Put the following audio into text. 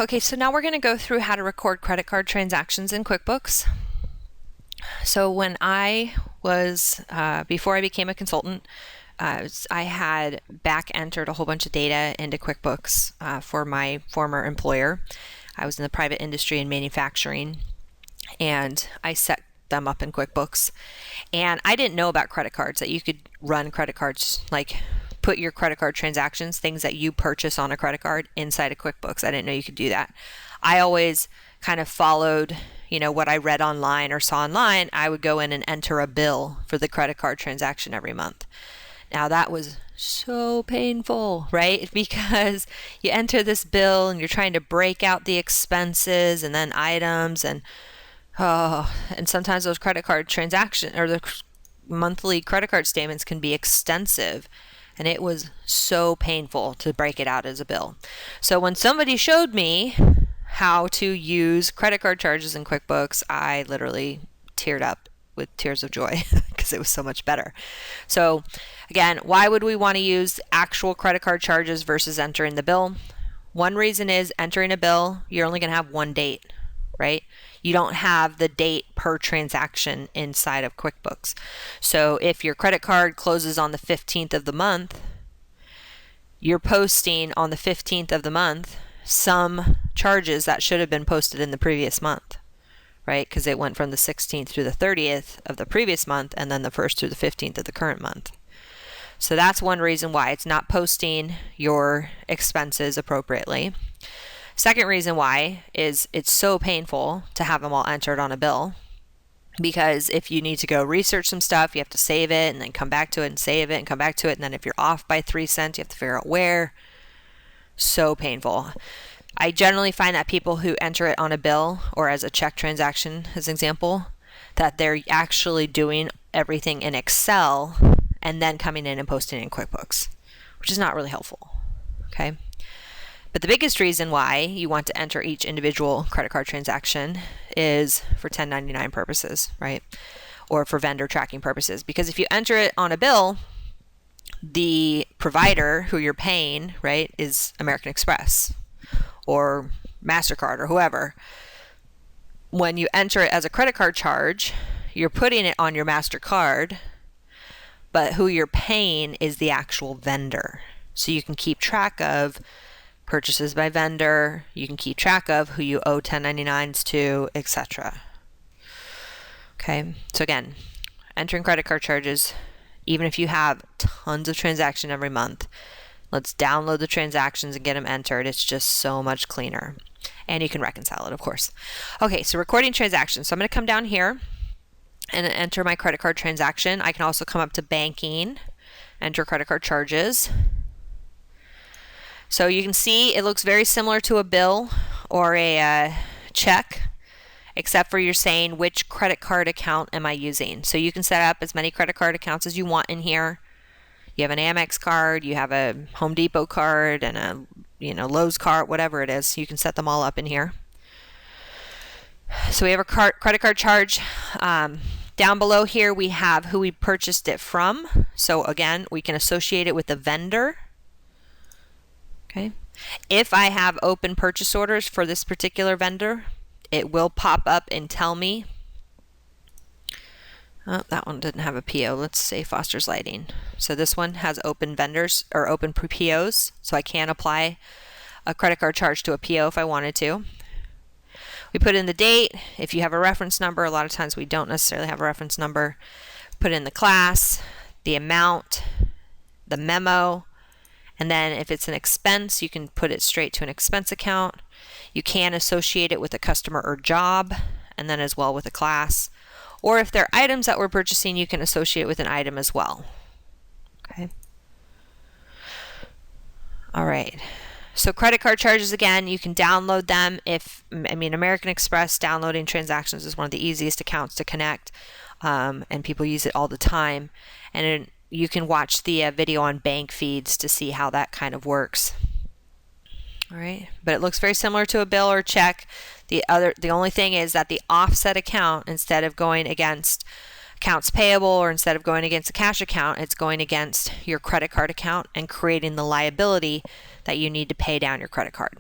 Okay, so now we're going to go through how to record credit card transactions in QuickBooks. So when I was, before I became a consultant, I had back entered a whole bunch of data into QuickBooks for my former employer. I was in the private industry in manufacturing, and I set them up in QuickBooks. And I didn't know about credit cards, that you could run credit cards, like put your credit card transactions, things that you purchase on a credit card, inside of QuickBooks. I didn't know you could do that. I always kind of followed, what I read online or saw online. I would go in and enter a bill for the credit card transaction every month. Now that was so painful, right? Because you enter this bill and you're trying to break out the expenses and then items, and sometimes those credit card transaction or the monthly credit card statements can be extensive, and it was so painful to break it out as a bill. So when somebody showed me how to use credit card charges in QuickBooks, I literally teared up with tears of joy because it was so much better. So again, why would we want to use actual credit card charges versus entering the bill? One reason is entering a bill, you're only going to have one date, right? You don't have the date per transaction inside of QuickBooks. So if your credit card closes on the 15th of the month, you're posting on the 15th of the month some charges that should have been posted in the previous month, right? Because it went from the 16th through the 30th of the previous month, and then the 1st through the 15th of the current month. So that's one reason why it's not posting your expenses appropriately. Second reason why is it's so painful to have them all entered on a bill, because if you need to go research some stuff, you have to save it and then come back to it and save it and come back to it. And then if you're off by 3 cents, you have to figure out where. So painful. I generally find that people who enter it on a bill or as a check transaction, as an example, that they're actually doing everything in Excel and then coming in and posting it in QuickBooks, which is not really helpful. Okay. But the biggest reason why you want to enter each individual credit card transaction is for 1099 purposes, right? Or for vendor tracking purposes. Because if you enter it on a bill, the provider who you're paying, right, is American Express or MasterCard or whoever. When you enter it as a credit card charge, you're putting it on your MasterCard, but who you're paying is the actual vendor. So you can keep track of purchases by vendor, you can keep track of who you owe 1099s to, etc. Okay, so again, entering credit card charges, even if you have tons of transactions every month, let's download the transactions and get them entered. It's just so much cleaner. And you can reconcile it, of course. Okay, so recording transactions. So I'm going to come down here and enter my credit card transaction. I can also come up to banking, enter credit card charges. So you can see it looks very similar to a bill or a check, except for you're saying which credit card account am I using. So you can set up as many credit card accounts as you want in here. You have an Amex card, you have a Home Depot card, and a Lowe's card, whatever it is. You can set them all up in here. So we have a credit card charge. Down below here we have who we purchased it from. So again, we can associate it with the vendor. Okay. If I have open purchase orders for this particular vendor, it will pop up and tell me. Oh, that one didn't have a PO. Let's say Foster's Lighting. So this one has open vendors or open POs, so I can apply a credit card charge to a PO if I wanted to. We put in the date. If you have a reference number, a lot of times we don't necessarily have a reference number. Put in the class, the amount, the memo, and then if it's an expense, you can put it straight to an expense account. You can associate it with a customer or job, and then as well with a class. Or if they're items that we're purchasing, you can associate it with an item as well. Okay. All right. So credit card charges, again, you can download them. American Express downloading transactions is one of the easiest accounts to connect, and people use it all the time. And you can watch the video on bank feeds to see how that kind of works. All right, but it looks very similar to a bill or check. The only thing is that the offset account, instead of going against accounts payable or instead of going against a cash account, it's going against your credit card account and creating the liability that you need to pay down your credit card.